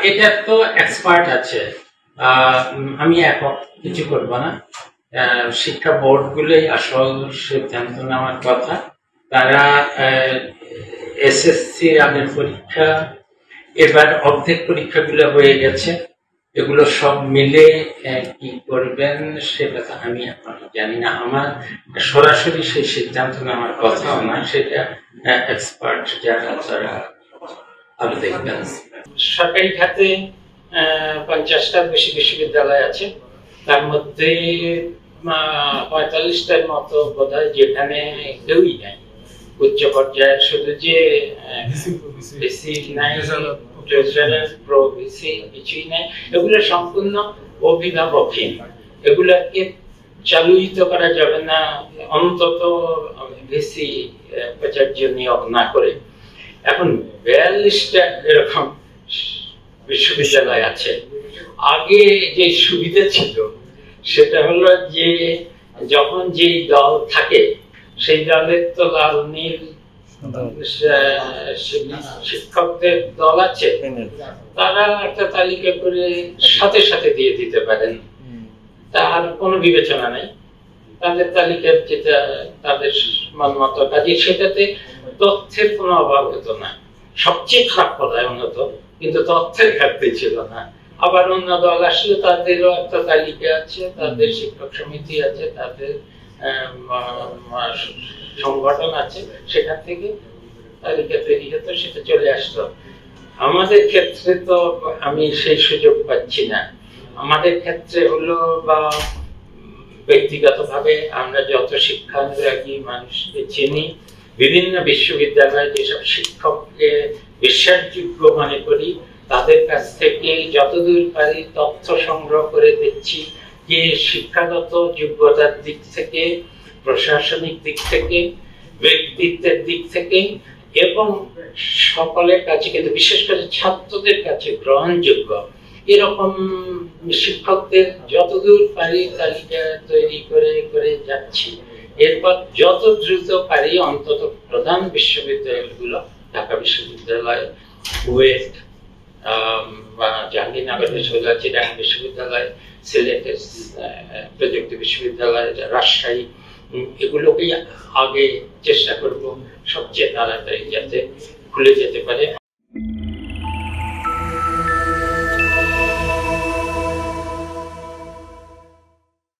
এটা তো এক্সপার্ট আছে, আমি একক কিছু করব না। শিক্ষা বোর্ড গুলোই আসল সিদ্ধান্ত নেওয়ার কথা। তারা এসএসসি আগের পরীক্ষা, এবার অর্ধেক পরীক্ষাগুলো হয়ে গেছে, এগুলো সব মিলে কি করবেন সেটা তো আমি এখন জানি না। আমার সরাসরি সেই সিদ্ধান্ত নেওয়ার কথাও না, সেটা এক্সপার্ট যারা তারা আরো দেখবেন। সরকারি খাতে 50টার বেশি বিশ্ববিদ্যালয় আছে, তার মধ্যে 45টার মতো বোধহয় যেখানে কেউই নাই উচ্চ পর্যায়ের, শুধু যে কিছুই নাই, এগুলো সম্পূর্ণ অভিভাবকহীন। এগুলাকে চালুই তো করা যাবে না অন্তত ভিসি উপাচার্য নিয়োগ না করে। এখন 42টা এরকম বিশ্ববিদ্যালয় আছে। আগে যে সুবিধা ছিল সেটা হলো যে যখন যে দল থাকে সেই দলের তো লাল নীল শিক্ষকদের দল আছে, তারা একটা তালিকা করে সাথে সাথে দিয়ে দিতে পারেন, তার কোনো বিবেচনা নেই। তাদের তালিকার যেটা তাদের মন মতো কাজে, সেটাতে তথ্যের কোনো অভাব হতো না। সবচেয়ে খারাপ কথা এমন হতো, কিন্তু তথ্যের ঘাটতি ছিল না। আবার অন্য দল আসলে তাদেরও একটা তালিকা আছে, তাদের শিক্ষক সমিতি আছে, তাদের সংগঠন আছে, সেখান থেকে তালিকা তৈরি হতো, সেটা চলে আসতো। আমাদের ক্ষেত্রে তো আমি সেই সুযোগ পাচ্ছি না। আমাদের ক্ষেত্রে হলো বা ব্যক্তিগতভাবে আমরা যত শিক্ষানুরাগী মানুষকে চিনি, বিভিন্ন বিশ্ববিদ্যালয়ে যেসব শিক্ষককে বিশ্বাসযোগ্য মনে করি, তাদের কাছ থেকে যতদূর পারি তথ্য সংগ্রহ করে দিচ্ছি যে শিক্ষাগত যোগ্যতার দিক থেকে, প্রশাসনিক দিক থেকে, ব্যক্তিত্বের দিক থেকে এবং সকলের কাছে, কিন্তু বিশেষ করে ছাত্রদের কাছে গ্রহণযোগ্য এরকম শিক্ষকদের যতদূর পারি তালিকা তৈরি করে করে যাচ্ছি। এরপর যত দ্রুত পারি অন্তত প্রধান বিশ্ববিদ্যালয়গুলো, ঢাকা বিশ্ববিদ্যালয়, বুয়েট বা জাহাঙ্গীরনগর বিশ্ববিদ্যালয়, চিটাগাং বিশ্ববিদ্যালয়, সিলেটের প্রযুক্তি বিশ্ববিদ্যালয়, রাজশাহী, এগুলোকেই আগে চেষ্টা করব সবচেয়ে তাড়াতাড়ি যাতে খুলে যেতে পারে।